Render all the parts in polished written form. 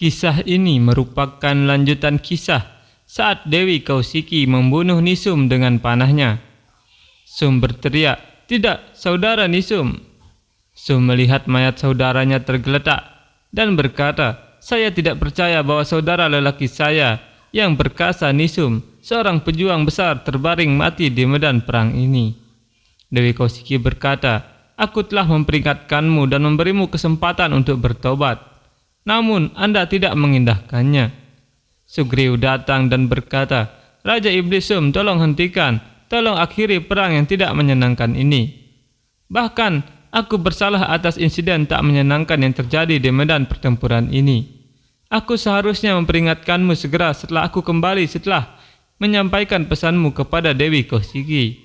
Kisah ini merupakan lanjutan kisah saat Dewi Kausiki membunuh Nisum dengan panahnya. Sum berteriak, "Tidak, saudara Nisum!" Sum melihat mayat saudaranya tergeletak dan berkata, "Saya tidak percaya bahwa saudara lelaki saya yang perkasa Nisum, seorang pejuang besar, terbaring mati di medan perang ini." Dewi Kausiki berkata, "Aku telah memperingatkanmu dan memberimu kesempatan untuk bertobat. Namun Anda tidak mengindahkannya." Sugriw datang dan berkata, "Raja Iblis Sum, tolong hentikan, tolong akhiri perang yang tidak menyenangkan ini. Bahkan aku bersalah atas insiden tak menyenangkan yang terjadi di medan pertempuran ini. Aku seharusnya memperingatkanmu segera setelah aku kembali setelah menyampaikan pesanmu kepada Dewi Kausiki.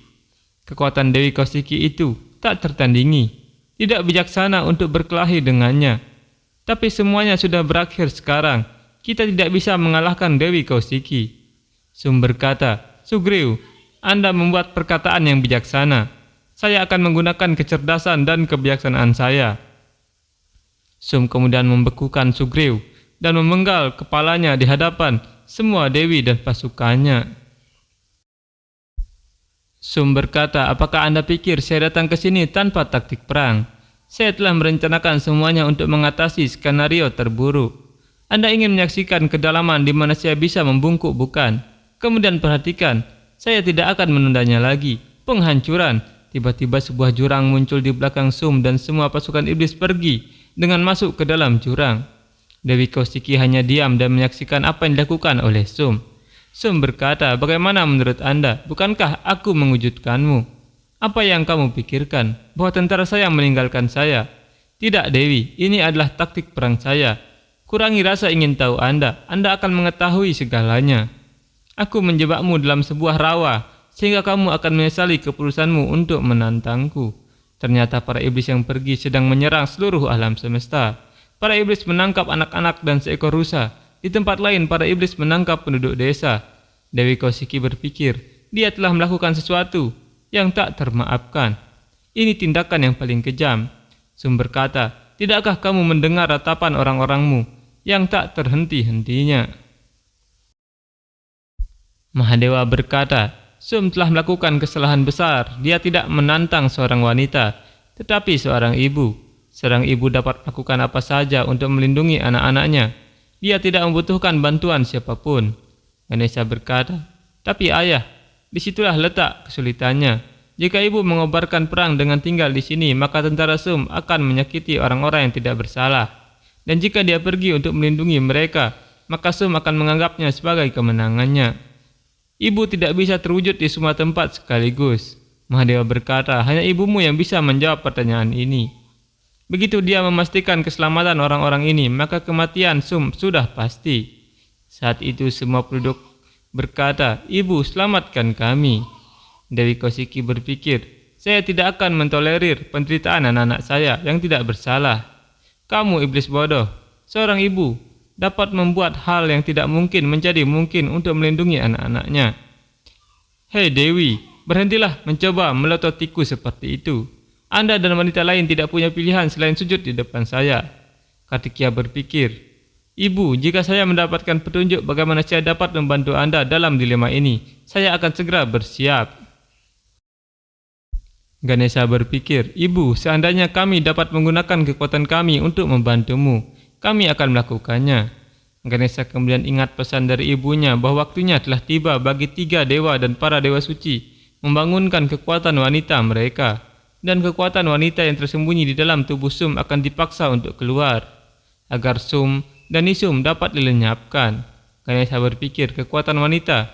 Kekuatan Dewi Kausiki itu tak tertandingi, tidak bijaksana untuk berkelahi dengannya. Tapi semuanya sudah berakhir sekarang. Kita tidak bisa mengalahkan Dewi Kausiki." Sum berkata, "Sugriw, Anda membuat perkataan yang bijaksana. Saya akan menggunakan kecerdasan dan kebijaksanaan saya." Sum kemudian membekukan Sugriw dan memenggal kepalanya di hadapan semua dewi dan pasukannya. Sum berkata, "Apakah Anda pikir saya datang ke sini tanpa taktik perang? Saya telah merencanakan semuanya untuk mengatasi skenario terburuk. Anda ingin menyaksikan kedalaman di mana saya bisa membungkuk, bukan? Kemudian perhatikan, saya tidak akan menundanya lagi. Penghancuran." Tiba-tiba sebuah jurang muncul di belakang Sum dan semua pasukan iblis pergi dengan masuk ke dalam jurang. Dewi Kausiki hanya diam dan menyaksikan apa yang dilakukan oleh Sum. Sum berkata, "Bagaimana menurut Anda? Bukankah aku mengejutkanmu? Apa yang kamu pikirkan? Bahwa tentara saya meninggalkan saya? Tidak, Dewi, ini adalah taktik perang saya. Kurangi rasa ingin tahu Anda akan mengetahui segalanya. Aku menjebakmu dalam sebuah rawa, sehingga kamu akan menyesali keputusanmu untuk menantangku." Ternyata para iblis yang pergi sedang menyerang seluruh alam semesta. Para iblis menangkap anak-anak dan seekor rusa. Di tempat lain, para iblis menangkap penduduk desa. Dewi Kausiki berpikir, dia telah melakukan sesuatu yang tak termaafkan. Ini tindakan yang paling kejam. Sum berkata, "Tidakkah kamu mendengar ratapan orang-orangmu yang tak terhenti-hentinya?" Mahadewa berkata, "Sum telah melakukan kesalahan besar. Dia tidak menantang seorang wanita, tetapi seorang ibu. Seorang ibu dapat melakukan apa saja untuk melindungi anak-anaknya. Dia tidak membutuhkan bantuan siapapun." Ganesha berkata, "Tapi ayah, disitulah letak kesulitannya. Jika ibu mengobarkan perang dengan tinggal di sini, maka tentara Sum akan menyakiti orang-orang yang tidak bersalah. Dan jika dia pergi untuk melindungi mereka, maka Sum akan menganggapnya sebagai kemenangannya. Ibu tidak bisa terwujud di semua tempat sekaligus." Mahadewa berkata, "Hanya ibumu yang bisa menjawab pertanyaan ini. Begitu dia memastikan keselamatan orang-orang ini, maka kematian Sum sudah pasti." Saat itu semua penduduk berkata, "Ibu, selamatkan kami." Dewi Kausiki berpikir, "Saya tidak akan mentolerir penderitaan anak-anak saya yang tidak bersalah. Kamu iblis bodoh, seorang ibu dapat membuat hal yang tidak mungkin menjadi mungkin untuk melindungi anak-anaknya. Hei Dewi, berhentilah mencoba melototiku seperti itu. Anda dan wanita lain tidak punya pilihan selain sujud di depan saya." Kartikeya berpikir, "Ibu, jika saya mendapatkan petunjuk bagaimana saya dapat membantu Anda dalam dilema ini, saya akan segera bersiap." Ganesha berpikir, "Ibu, seandainya kami dapat menggunakan kekuatan kami untuk membantumu, kami akan melakukannya." Ganesha kemudian ingat pesan dari ibunya bahwa waktunya telah tiba bagi 3 dewa dan para dewa suci membangunkan kekuatan wanita mereka. Dan kekuatan wanita yang tersembunyi di dalam tubuh Sum akan dipaksa untuk keluar, agar Sum dan Nisum dapat dilenyapkan. Ganesha berpikir, kekuatan wanita.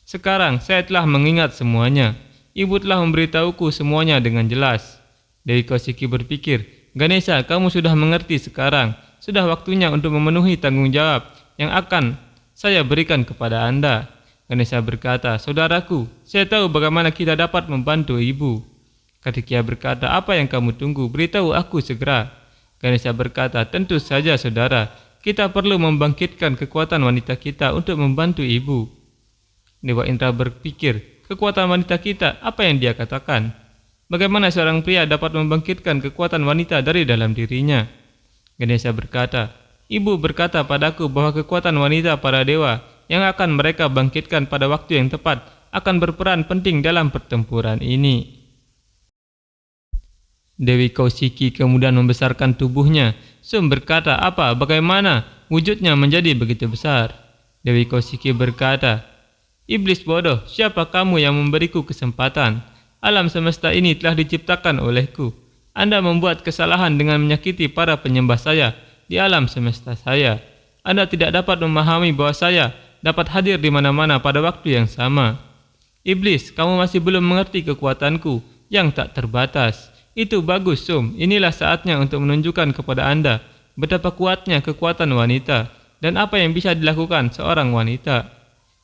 Sekarang saya telah mengingat semuanya. Ibu telah memberitahuku semuanya dengan jelas. Dewi Kausiki berpikir, "Ganesha, kamu sudah mengerti sekarang. Sudah waktunya untuk memenuhi tanggung jawab yang akan saya berikan kepada Anda." Ganesha berkata, "Saudaraku, saya tahu bagaimana kita dapat membantu ibu." Kartikeya berkata, "Apa yang kamu tunggu? Beritahu aku segera." Ganesha berkata, "Tentu saja saudara, kita perlu membangkitkan kekuatan wanita kita untuk membantu ibu." Dewa Indra berpikir, kekuatan wanita kita, apa yang dia katakan? Bagaimana seorang pria dapat membangkitkan kekuatan wanita dari dalam dirinya? Ganesha berkata, Ibu berkata padaku bahwa kekuatan wanita para dewa yang akan mereka bangkitkan pada waktu yang tepat akan berperan penting dalam pertempuran ini. Dewi Kausiki kemudian membesarkan tubuhnya. Sum berkata, "Apa? Bagaimana wujudnya menjadi begitu besar?" Dewi Kausiki berkata, "Iblis bodoh, siapa kamu yang memberiku kesempatan? Alam semesta ini telah diciptakan olehku. Anda membuat kesalahan dengan menyakiti para penyembah saya di alam semesta saya. Anda tidak dapat memahami bahwa saya dapat hadir di mana-mana pada waktu yang sama. Iblis, kamu masih belum mengerti kekuatanku yang tak terbatas. Itu bagus, Sum. Inilah saatnya untuk menunjukkan kepada Anda betapa kuatnya kekuatan wanita dan apa yang bisa dilakukan seorang wanita.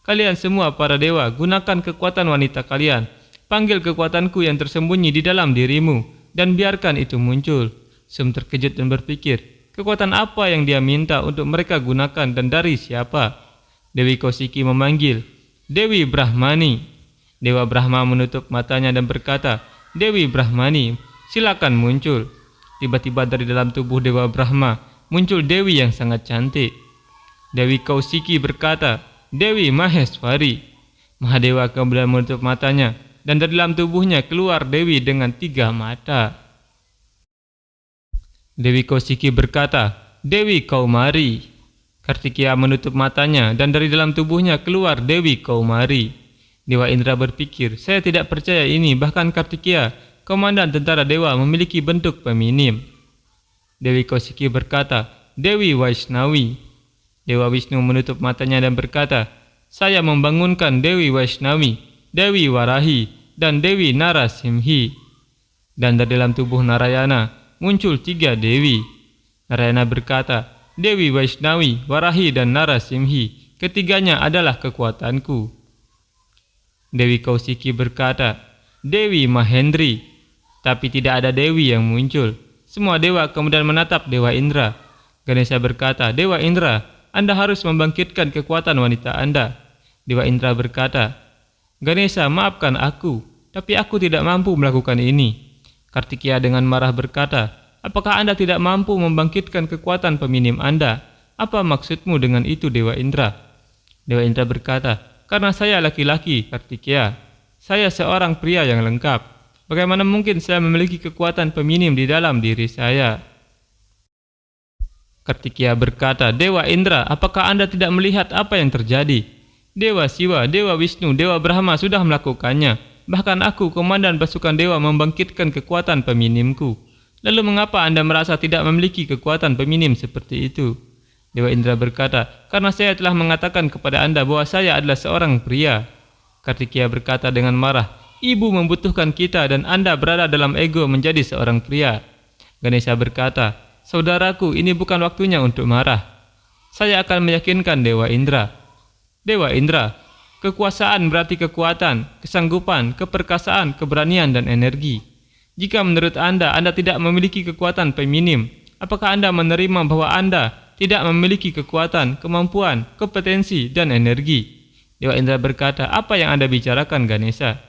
Kalian semua para dewa, gunakan kekuatan wanita kalian. Panggil kekuatanku yang tersembunyi di dalam dirimu dan biarkan itu muncul." Sum terkejut dan berpikir, kekuatan apa yang dia minta untuk mereka gunakan dan dari siapa? Dewi Kausiki memanggil, "Dewi Brahmani." Dewa Brahma menutup matanya dan berkata, "Dewi Brahmani, silakan muncul." Tiba-tiba dari dalam tubuh Dewa Brahma muncul Dewi yang sangat cantik. Dewi Kausiki berkata, "Dewi Maheswari." Mahadewa kemudian menutup matanya dan dari dalam tubuhnya keluar Dewi dengan 3 mata. Dewi Kausiki berkata, "Dewi Kaumari." Kartikeya menutup matanya dan dari dalam tubuhnya keluar Dewi Kaumari. Dewa Indra berpikir, "Saya tidak percaya ini, bahkan Kartikeya, komandan tentara dewa, memiliki bentuk feminim." Dewi Kausiki berkata, "Dewi Vaishnavi." Dewa Wisnu menutup matanya dan berkata, "Saya membangunkan Dewi Vaishnavi, Dewi Warahi, dan Dewi Narasimhi." Dan dari dalam tubuh Narayana muncul 3 dewi. Narayana berkata, "Dewi Vaishnavi, Warahi, dan Narasimhi, ketiganya adalah kekuatanku." Dewi Kausiki berkata, "Dewi Mahendri." Tapi tidak ada dewi yang muncul. Semua dewa kemudian menatap Dewa Indra. Ganesha berkata, "Dewa Indra, Anda harus membangkitkan kekuatan wanita Anda." Dewa Indra berkata, "Ganesha, maafkan aku, tapi aku tidak mampu melakukan ini." Kartikeya dengan marah berkata, "Apakah Anda tidak mampu membangkitkan kekuatan feminim Anda? Apa maksudmu dengan itu, Dewa Indra?" Dewa Indra berkata, "Karena saya laki-laki, Kartikeya. Saya seorang pria yang lengkap. Bagaimana mungkin saya memiliki kekuatan feminim di dalam diri saya?" Kartikeya berkata, "Dewa Indra, apakah Anda tidak melihat apa yang terjadi? Dewa Siwa, Dewa Wisnu, Dewa Brahma sudah melakukannya. Bahkan aku, komandan pasukan dewa, membangkitkan kekuatan feminimku. Lalu mengapa Anda merasa tidak memiliki kekuatan feminim seperti itu?" Dewa Indra berkata, "Karena saya telah mengatakan kepada Anda bahwa saya adalah seorang pria." Kartikeya berkata dengan marah, "Ibu membutuhkan kita dan Anda berada dalam ego menjadi seorang pria." Ganesha berkata, "Saudaraku, ini bukan waktunya untuk marah. Saya akan meyakinkan Dewa Indra. Dewa Indra, kekuasaan berarti kekuatan, kesanggupan, keperkasaan, keberanian, dan energi. Jika menurut Anda tidak memiliki kekuatan feminim, apakah Anda menerima bahwa Anda tidak memiliki kekuatan, kemampuan, kompetensi, dan energi?" Dewa Indra berkata, "Apa yang Anda bicarakan, Ganesha?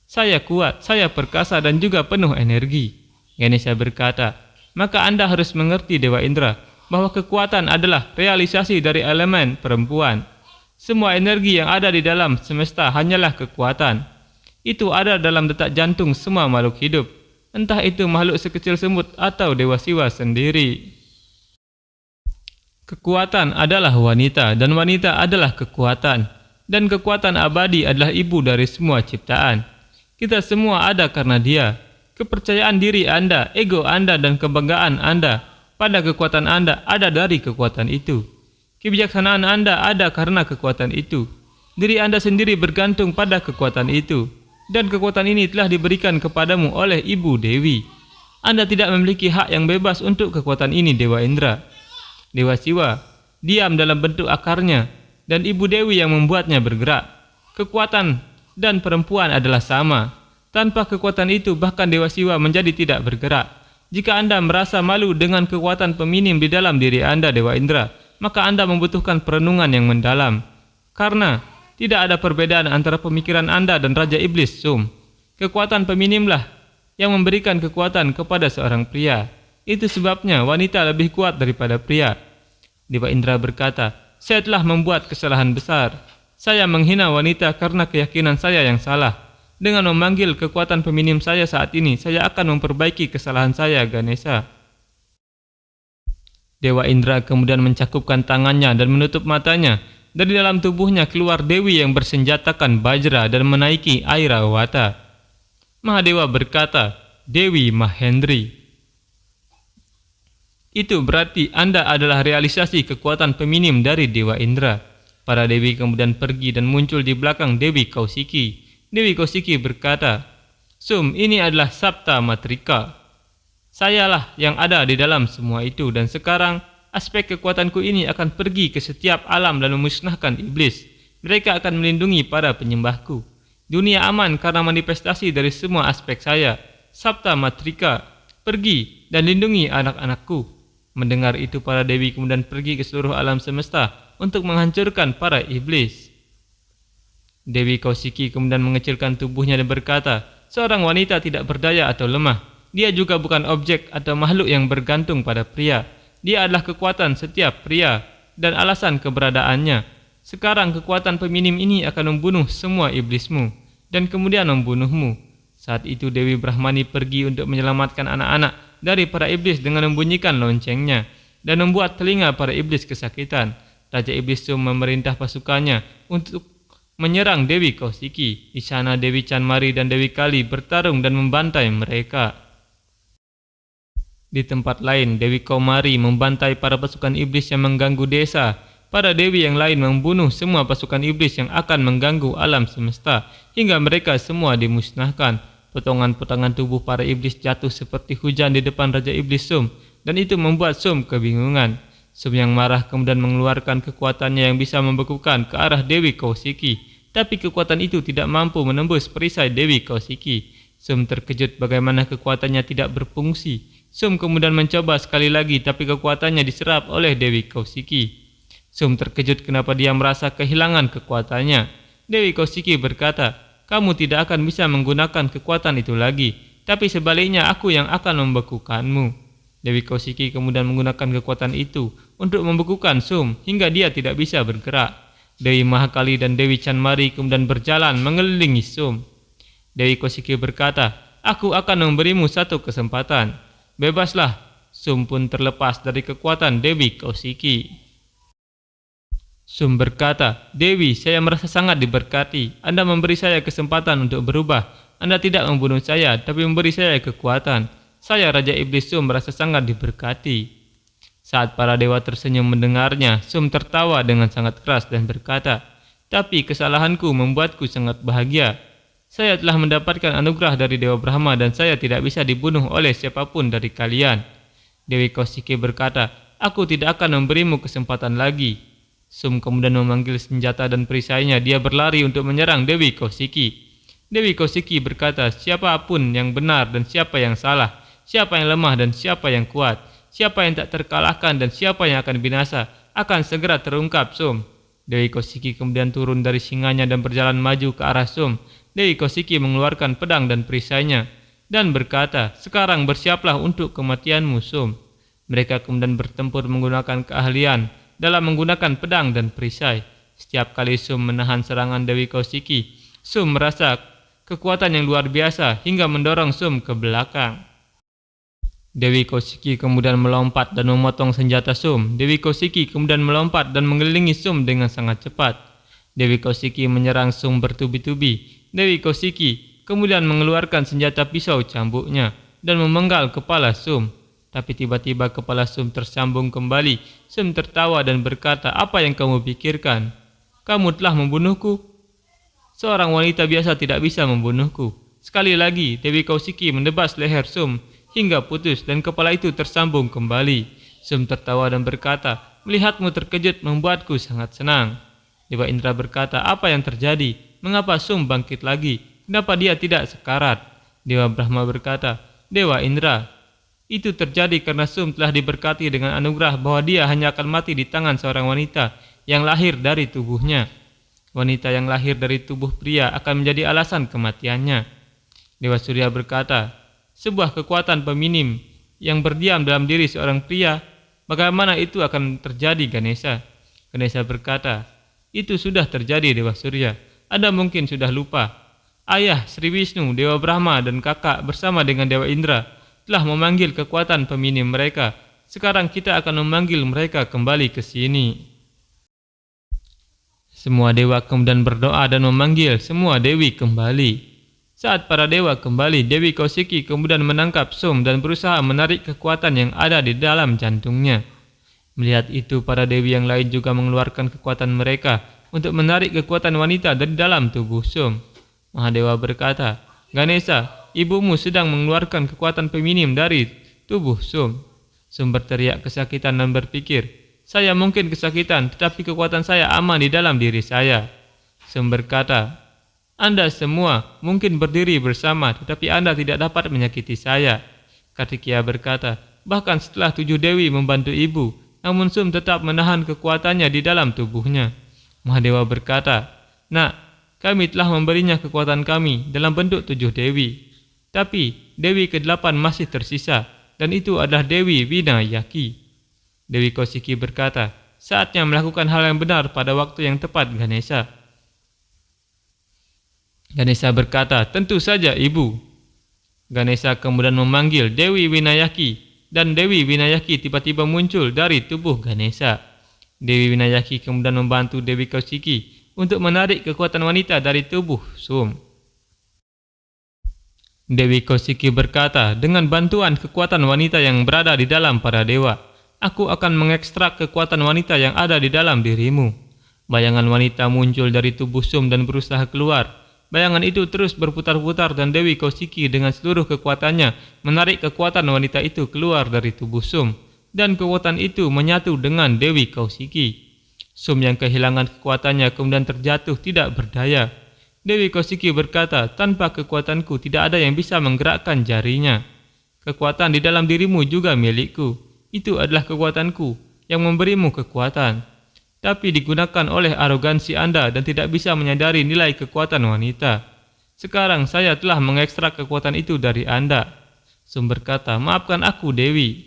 Saya kuat, saya perkasa, dan juga penuh energi." Ganesha berkata, "Maka Anda harus mengerti, Dewa Indra, bahwa kekuatan adalah realisasi dari elemen perempuan. Semua energi yang ada di dalam semesta hanyalah kekuatan. Itu ada dalam detak jantung semua makhluk hidup, entah itu makhluk sekecil semut atau Dewa Siwa sendiri. Kekuatan adalah wanita, dan wanita adalah kekuatan, dan kekuatan abadi adalah ibu dari semua ciptaan. Kita semua ada karena dia. Kepercayaan diri Anda, ego Anda, dan kebanggaan Anda pada kekuatan Anda ada dari kekuatan itu. Kebijaksanaan Anda ada karena kekuatan itu. Diri Anda sendiri bergantung pada kekuatan itu, dan kekuatan ini telah diberikan kepadamu oleh Ibu Dewi. Anda tidak memiliki hak yang bebas untuk kekuatan ini, Dewa Indra. Dewa Siwa diam dalam bentuk akarnya, dan Ibu Dewi yang membuatnya bergerak. Kekuatan dan perempuan adalah sama. Tanpa kekuatan itu, bahkan Dewa Siwa menjadi tidak bergerak. Jika Anda merasa malu dengan kekuatan feminim di dalam diri Anda, Dewa Indra, maka Anda membutuhkan perenungan yang mendalam. Karena tidak ada perbedaan antara pemikiran Anda dan Raja Iblis, Sum. Kekuatan feminimlah yang memberikan kekuatan kepada seorang pria. Itu sebabnya wanita lebih kuat daripada pria. Dewa Indra berkata, saya telah membuat kesalahan besar. Saya menghina wanita karena keyakinan saya yang salah. Dengan memanggil kekuatan feminim saya saat ini, saya akan memperbaiki kesalahan saya, Ganesha. Dewa Indra kemudian mencakupkan tangannya dan menutup matanya. Dari dalam tubuhnya keluar Dewi yang bersenjatakan Bajra dan menaiki Airawata. Mahadewa berkata, Dewi Mahendri. Itu berarti Anda adalah realisasi kekuatan feminim dari Dewa Indra. Para dewi kemudian pergi dan muncul di belakang Dewi Kausiki. Dewi Kausiki berkata, Sum, ini adalah Sapta Matrika. Sayalah yang ada di dalam semua itu, dan sekarang aspek kekuatanku ini akan pergi ke setiap alam dan memusnahkan iblis. Mereka akan melindungi para penyembahku. Dunia aman karena manifestasi dari semua aspek saya. Sapta Matrika, pergi dan lindungi anak-anakku. Mendengar itu, para dewi kemudian pergi ke seluruh alam semesta untuk menghancurkan para iblis. Dewi Kausiki kemudian mengecilkan tubuhnya dan berkata, seorang wanita tidak berdaya atau lemah. Dia juga bukan objek atau makhluk yang bergantung pada pria. Dia adalah kekuatan setiap pria dan alasan keberadaannya. Sekarang kekuatan feminim ini akan membunuh semua iblismu dan kemudian membunuhmu. Saat itu Dewi Brahmani pergi untuk menyelamatkan anak-anak dari para iblis dengan membunyikan loncengnya dan membuat telinga para iblis kesakitan. Raja Iblis Sum memerintah pasukannya untuk menyerang Dewi Kausiki. Di sana Dewi Chanmari dan Dewi Kali bertarung dan membantai mereka. Di tempat lain, Dewi Kaumari membantai para pasukan iblis yang mengganggu desa. Para dewi yang lain membunuh semua pasukan iblis yang akan mengganggu alam semesta hingga mereka semua dimusnahkan. Potongan-potongan tubuh para iblis jatuh seperti hujan di depan Raja Iblis Sum, dan itu membuat Sum kebingungan. Sum yang marah kemudian mengeluarkan kekuatannya yang bisa membekukan ke arah Dewi Kausiki, tapi kekuatan itu tidak mampu menembus perisai Dewi Kausiki. Sum terkejut bagaimana kekuatannya tidak berfungsi. Sum kemudian mencoba sekali lagi, tapi kekuatannya diserap oleh Dewi Kausiki. Sum terkejut kenapa dia merasa kehilangan kekuatannya. Dewi Kausiki berkata, kamu tidak akan bisa menggunakan kekuatan itu lagi, tapi sebaliknya aku yang akan membekukanmu. Dewi Kausiki kemudian menggunakan kekuatan itu untuk membekukan Sum hingga dia tidak bisa bergerak. Dewi Mahakali dan Dewi Chanmari kemudian berjalan mengelilingi Sum. Dewi Kausiki berkata, aku akan memberimu satu kesempatan. Bebaslah. Sum pun terlepas dari kekuatan Dewi Kausiki. Sum berkata, Dewi, saya merasa sangat diberkati. Anda memberi saya kesempatan untuk berubah. Anda tidak membunuh saya, tapi memberi saya kekuatan. Saya, Raja Iblis Sum, merasa sangat diberkati. Saat para dewa tersenyum mendengarnya, Sum tertawa dengan sangat keras dan berkata, tapi kesalahanku membuatku sangat bahagia. Saya telah mendapatkan anugerah dari Dewa Brahma dan saya tidak bisa dibunuh oleh siapapun dari kalian. Dewi Kausiki berkata, aku tidak akan memberimu kesempatan lagi. Sum kemudian memanggil senjata dan perisainya. Dia berlari untuk menyerang Dewi Kausiki. Dewi Kausiki berkata, siapapun yang benar dan siapa yang salah, siapa yang lemah dan siapa yang kuat, siapa yang tak terkalahkan dan siapa yang akan binasa, akan segera terungkap, Sum. Dewi Kausiki kemudian turun dari singanya dan berjalan maju ke arah Sum. Dewi Kausiki mengeluarkan pedang dan perisainya dan berkata, sekarang bersiaplah untuk kematianmu, Sum. Mereka kemudian bertempur menggunakan keahlian dalam menggunakan pedang dan perisai. Setiap kali Sum menahan serangan Dewi Kausiki, Sum merasa kekuatan yang luar biasa hingga mendorong Sum ke belakang. Dewi Kausiki kemudian melompat dan memotong senjata Sum. Dewi Kausiki kemudian melompat dan mengelilingi Sum dengan sangat cepat. Dewi Kausiki menyerang Sum bertubi-tubi. Dewi Kausiki kemudian mengeluarkan senjata pisau cambuknya dan memenggal kepala Sum. Tapi tiba-tiba kepala Sum tersambung kembali. Sum tertawa dan berkata, apa yang kamu pikirkan? Kamu telah membunuhku? Seorang wanita biasa tidak bisa membunuhku. Sekali lagi, Dewi Kausiki mendebas leher Sum hingga putus dan kepala itu tersambung kembali. Sum tertawa dan berkata, melihatmu terkejut membuatku sangat senang. Dewa Indra berkata, apa yang terjadi? Mengapa Sum bangkit lagi? Kenapa dia tidak sekarat? Dewa Brahma berkata, Dewa Indra, itu terjadi karena Sum telah diberkati dengan anugerah bahwa dia hanya akan mati di tangan seorang wanita yang lahir dari tubuhnya. Wanita yang lahir dari tubuh pria akan menjadi alasan kematiannya. Dewa Surya berkata, sebuah kekuatan feminim yang berdiam dalam diri seorang pria, bagaimana itu akan terjadi, Ganesha? Ganesha berkata, itu sudah terjadi, Dewa Surya. Anda mungkin sudah lupa. Ayah, Sri Wisnu, Dewa Brahma, dan kakak bersama dengan Dewa Indra telah memanggil kekuatan feminim mereka. Sekarang kita akan memanggil mereka kembali ke sini. Semua dewa kemudian berdoa dan memanggil semua dewi kembali. Saat para dewa kembali, Dewi Kausiki kemudian menangkap Sum dan berusaha menarik kekuatan yang ada di dalam jantungnya. Melihat itu, para dewi yang lain juga mengeluarkan kekuatan mereka untuk menarik kekuatan wanita dari dalam tubuh Sum. Mahadewa berkata, Ganesha, ibumu sedang mengeluarkan kekuatan feminim dari tubuh Sum. Sum berteriak kesakitan dan berpikir, saya mungkin kesakitan, tetapi kekuatan saya aman di dalam diri saya. Sum berkata, Anda semua mungkin berdiri bersama, tetapi Anda tidak dapat menyakiti saya. Kartikeya berkata, bahkan setelah 7 dewi membantu ibu, namun Sum tetap menahan kekuatannya di dalam tubuhnya. Mahadewa berkata, Nak, kami telah memberinya kekuatan kami dalam bentuk 7 dewi. Tapi dewi ke-8 masih tersisa, dan itu adalah Dewi Vinayaki. Dewi Kausiki berkata, saatnya melakukan hal yang benar pada waktu yang tepat, Ganesha. Ganesha berkata, tentu saja, Ibu. Ganesha kemudian memanggil Dewi Vinayaki, dan Dewi Vinayaki tiba-tiba muncul dari tubuh Ganesha. Dewi Vinayaki kemudian membantu Dewi Kausiki untuk menarik kekuatan wanita dari tubuh Sum. Dewi Kausiki berkata, dengan bantuan kekuatan wanita yang berada di dalam para dewa, aku akan mengekstrak kekuatan wanita yang ada di dalam dirimu. Bayangan wanita muncul dari tubuh Sum dan berusaha keluar. Bayangan itu terus berputar-putar dan Dewi Kausiki dengan seluruh kekuatannya menarik kekuatan wanita itu keluar dari tubuh Sum. Dan kekuatan itu menyatu dengan Dewi Kausiki. Sum yang kehilangan kekuatannya kemudian terjatuh tidak berdaya. Dewi Kausiki berkata, tanpa kekuatanku tidak ada yang bisa menggerakkan jarinya. Kekuatan di dalam dirimu juga milikku. Itu adalah kekuatanku yang memberimu kekuatan. Tapi digunakan oleh arogansi Anda dan tidak bisa menyadari nilai kekuatan wanita. Sekarang saya telah mengekstrak kekuatan itu dari Anda. Sum berkata, maafkan aku, Dewi.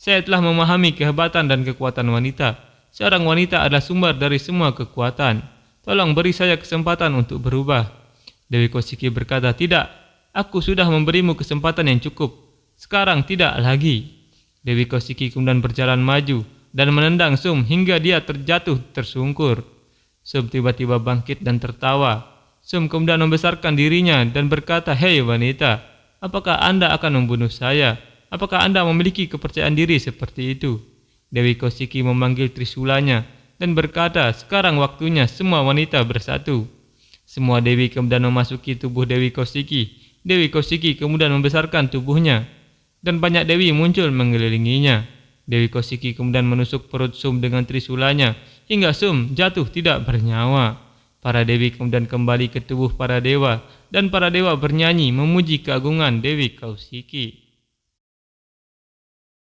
Saya telah memahami kehebatan dan kekuatan wanita. Seorang wanita adalah sumber dari semua kekuatan. Tolong beri saya kesempatan untuk berubah. Dewi Kausiki berkata, tidak, aku sudah memberimu kesempatan yang cukup. Sekarang tidak lagi. Dewi Kausiki kemudian berjalan maju dan menendang Sum hingga dia terjatuh tersungkur. Sum tiba-tiba bangkit dan tertawa. Sum kemudian membesarkan dirinya dan berkata, hei wanita, apakah Anda akan membunuh saya? Apakah Anda memiliki kepercayaan diri seperti itu? Dewi Kausiki memanggil Trisulanya dan berkata, sekarang waktunya semua wanita bersatu. Semua dewi kemudian memasuki tubuh Dewi Kausiki. Dewi Kausiki kemudian membesarkan tubuhnya, dan banyak dewi muncul mengelilinginya. Dewi Kausiki kemudian menusuk perut Sum dengan Trisulanya, hingga Sum jatuh tidak bernyawa. Para dewi kemudian kembali ke tubuh para dewa, dan para dewa bernyanyi memuji keagungan Dewi Kausiki.